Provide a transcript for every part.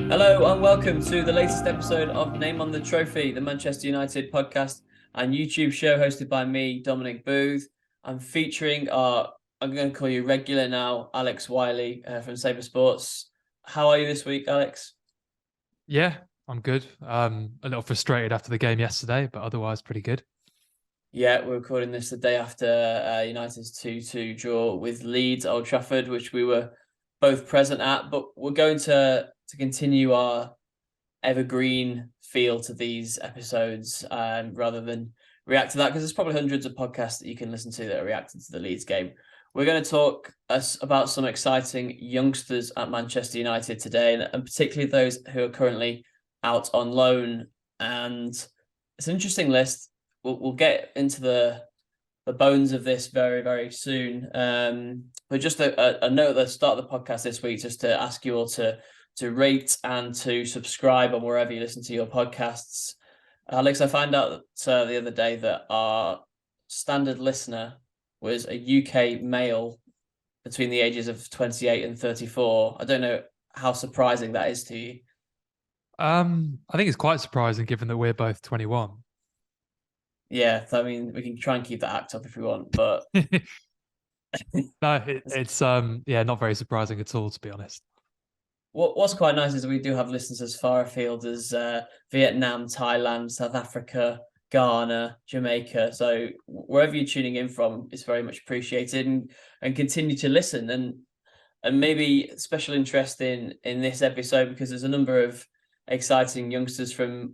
Hello and welcome to the latest episode of Name on the Trophy, the Manchester United podcast and YouTube show hosted by me, Dominic Booth. I'm featuring I'm going to call you regular now, Alex Wylie from Sabre Sports. How are you this week, Alex? Yeah, I'm good. A little frustrated after the game yesterday, but otherwise pretty good. Yeah, we're recording this the day after United's 2-2 draw with Leeds at Old Trafford, which we were both present at. But we're going to continue our evergreen feel to these episodes rather than react to that, because there's probably hundreds of podcasts that you can listen to that are reacting to the Leeds game. We're going to talk about some exciting youngsters at Manchester United today, and particularly those who are currently out on loan. And it's an interesting list. We'll get into the bones of this very, very soon. But just a note at the start of the podcast this week, just to ask you all to rate and to subscribe on wherever you listen to your podcasts. Alex, I found out that, the other day that our standard listener was a UK male between the ages of 28 and 34. I don't know how surprising that is to you. I think it's quite surprising given that we're both 21. Yeah, I mean, we can try and keep that act up if we want, but No, it's not very surprising at all, to be honest. What's quite nice is we do have listeners as far afield as Vietnam, Thailand, South Africa, Ghana, Jamaica. So wherever you're tuning in from, it's very much appreciated, and continue to listen, and maybe special interest in this episode because there's a number of exciting youngsters from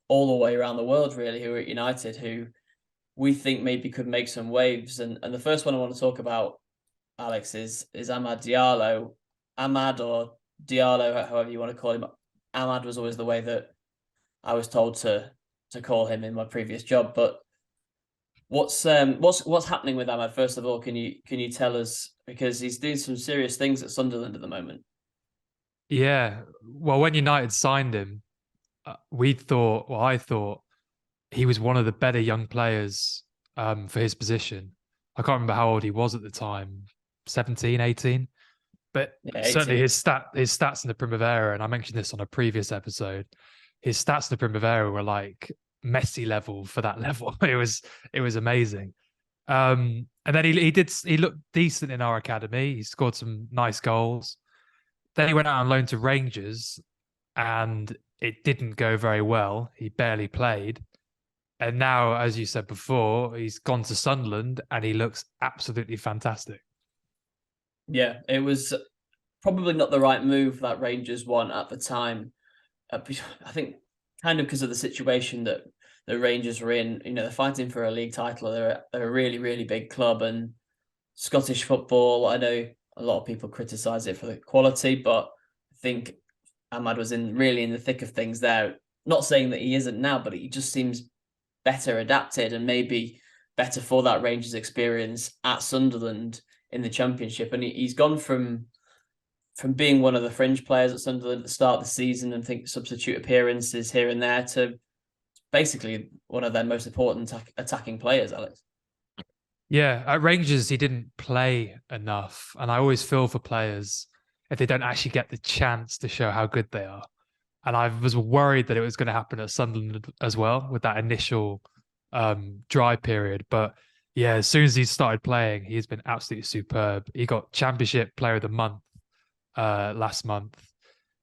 all the way around the world really who are at United who we think maybe could make some waves. And the first one I want to talk about, Alex, is Amad Diallo. Amad, or Diallo, however you want to call him. Amad was always the way that I was told to call him in my previous job. But what's happening with Amad? First of all, can you tell us, because he's doing some serious things at Sunderland at the moment? Yeah, well, when United signed him, I thought he was one of the better young players for his position. I can't remember how old he was at the time, 17, 18. But Yeah, certainly 18. his stats in the Primavera, and I mentioned this on a previous episode, his stats in the Primavera were like Messi level for that level. It was amazing. And then he looked decent in our academy. He scored some nice goals. Then he went out on loan to Rangers, and it didn't go very well. He barely played. And now, as you said before, he's gone to Sunderland and he looks absolutely fantastic. Yeah, it was probably not the right move that Rangers won at the time. I think kind of because of the situation that the Rangers were in. You know, they're fighting for a league title. They're a really, really big club, and Scottish football, I know a lot of people criticise it for the quality, but I think Ahmad was really in the thick of things there. Not saying that he isn't now, but he just seems better adapted and maybe better for that Rangers experience at Sunderland in the Championship. And he's gone from being one of the fringe players at Sunderland at the start of the season and think substitute appearances here and there to basically one of their most important attacking players, Alex. Yeah, at Rangers, he didn't play enough. And I always feel for players if they don't actually get the chance to show how good they are. And I was worried that it was going to happen at Sunderland as well with that initial dry period. But yeah, as soon as he started playing, he's been absolutely superb. He got Championship Player of the Month last month.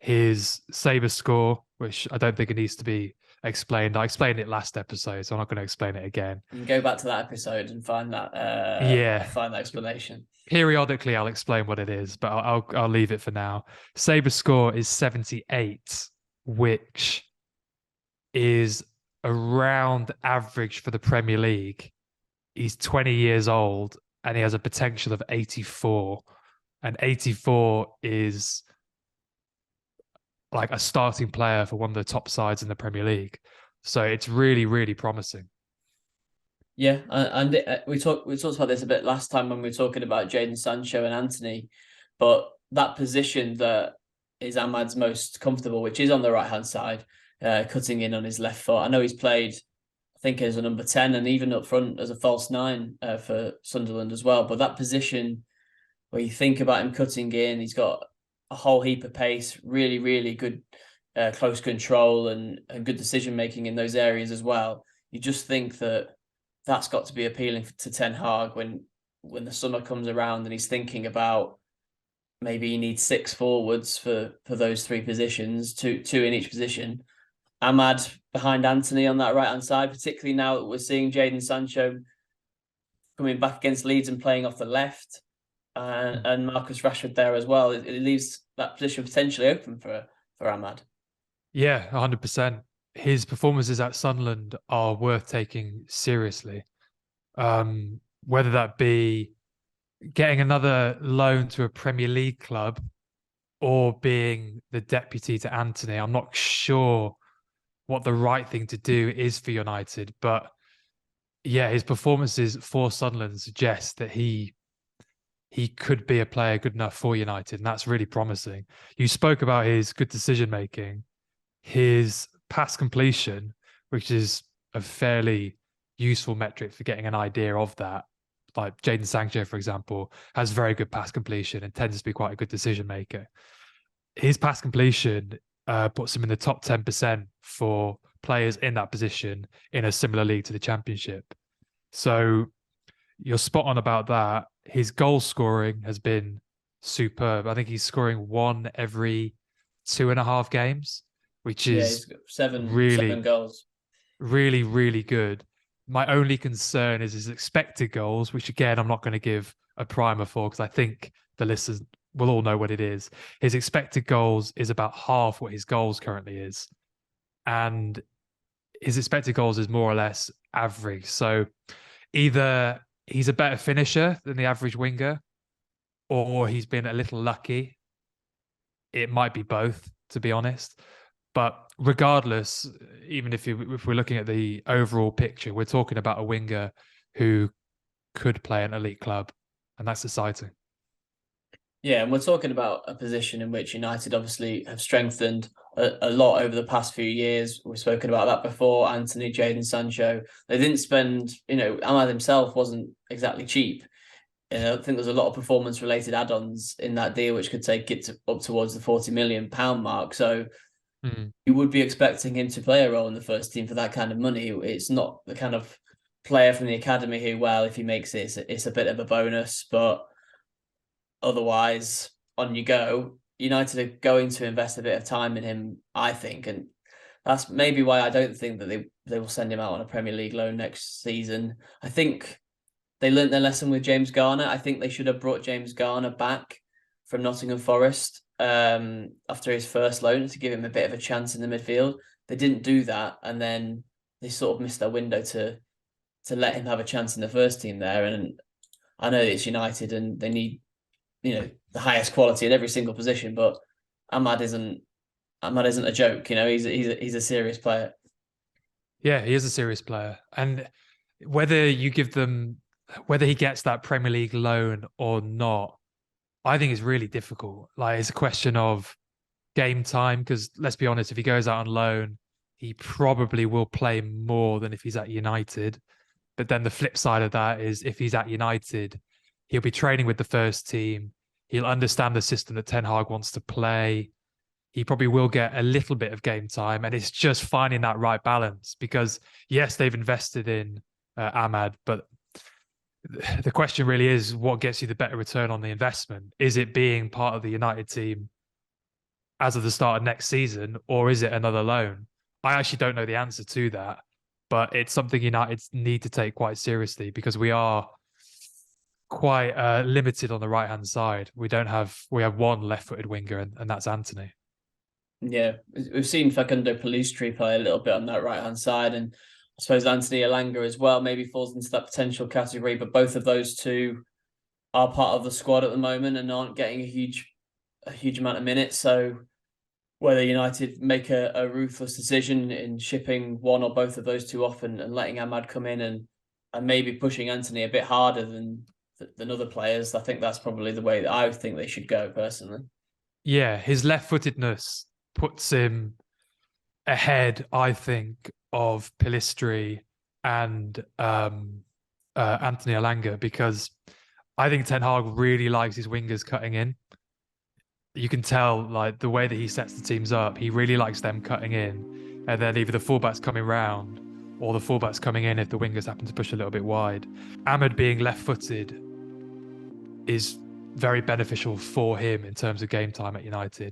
His Sabre score, which I don't think it needs to be explained. I explained it last episode, so I'm not going to explain it again. You can go back to that episode and find that Yeah, find that explanation. periodically I'll explain what it is, but I'll leave it for now. Sabre score is 78, which is around average for the Premier League. He's 20 years old and he has a potential of 84. And 84 is like a starting player for one of the top sides in the Premier League. So it's really, really promising. Yeah, and we talked about this a bit last time when we were talking about Jadon Sancho and Anthony, but that position that is Ahmad's most comfortable, which is on the right hand side, cutting in on his left foot. I know he's played, I think, as a number 10 and even up front as a false 9 for Sunderland as well. But that position where you think about him cutting in, he's got a whole heap of pace, really, really good close control and good decision making in those areas as well. You just think that that's got to be appealing to Ten Hag when the summer comes around and he's thinking about maybe he needs 6 forwards for those 3 positions, two in each position. Ahmad behind Anthony on that right hand side, particularly now that we're seeing Jadon Sancho coming back against Leeds and playing off the left, and Marcus Rashford there as well. It leaves that position potentially open for Ahmad. Yeah, 100%. His performances at Sunderland are worth taking seriously. Whether that be getting another loan to a Premier League club or being the deputy to Anthony, I'm not sure what the right thing to do is for United. But yeah, his performances for Sunderland suggest that he could be a player good enough for United, and that's really promising. You spoke about his good decision making, his pass completion, which is a fairly useful metric for getting an idea of that. Like Jadon Sancho, for example, has very good pass completion and tends to be quite a good decision maker. His pass completion puts him in the top 10% for players in that position in a similar league to the Championship. So you're spot on about that. His goal scoring has been superb. I think he's scoring 1 every 2.5 games, which is he's got seven really, goals. really, really good. My only concern is his expected goals, which again, I'm not going to give a primer for because I think the listeners will all know what it is. His expected goals is about half what his goals currently is. And his expected goals is more or less average. So either he's a better finisher than the average winger, or he's been a little lucky. It might be both, to be honest. But regardless, even if we're looking at the overall picture, we're talking about a winger who could play an elite club, and that's exciting. Yeah, and we're talking about a position in which United obviously have strengthened a lot over the past few years. We've spoken about that before. Anthony, Jadon Sancho. They didn't spend, Ahmad himself wasn't exactly cheap. I think there's a lot of performance-related add-ons in that deal, which could take it up towards the £40 million mark. So you would be expecting him to play a role in the first team for that kind of money. It's not the kind of player from the academy who, well, if he makes it, it's a bit of a bonus, but otherwise, on you go. United are going to invest a bit of time in him, I think, and that's maybe why I don't think that they will send him out on a Premier League loan next season. I think they learnt their lesson with James Garner. I think they should have brought James Garner back from Nottingham Forest after his first loan to give him a bit of a chance in the midfield. They didn't do that, and then they sort of missed their window to let him have a chance in the first team there. And I know it's United and they need the highest quality at every single position, but Ahmad isn't a joke. He's a serious player. Yeah, he is a serious player, and whether he gets that Premier League loan or not, I think it's really difficult. Like, it's a question of game time, because let's be honest, if he goes out on loan, he probably will play more than if he's at United. But then the flip side of that is if he's at United, he'll be training with the first team. He'll understand the system that Ten Hag wants to play. He probably will get a little bit of game time. And it's just finding that right balance, because yes, they've invested in Ahmad, but the question really is, what gets you the better return on the investment? Is it being part of the United team as of the start of next season, or is it another loan? I actually don't know the answer to that, but it's something United need to take quite seriously, because we are quite limited on the right hand side. We have one left-footed winger, and that's Anthony. Yeah, we've seen Facundo Pellistri play a little bit on that right hand side, and I suppose Anthony Elanga as well maybe falls into that potential category. But both of those two are part of the squad at the moment and aren't getting a huge amount of minutes. So whether United make a ruthless decision in shipping one or both of those two off and letting Ahmad come in and maybe pushing Anthony a bit harder than other players, I think that's probably the way that I think they should go personally. Yeah, his left-footedness puts him ahead, I think, of Pellistri and Anthony Elanga, because I think Ten Hag really likes his wingers cutting in. you can tell like the way that he sets the teams up, he really likes them cutting in, and then either the fullbacks coming round or the fullbacks coming in if the wingers happen to push a little bit wide. Ahmed being left-footed is very beneficial for him in terms of game time at United.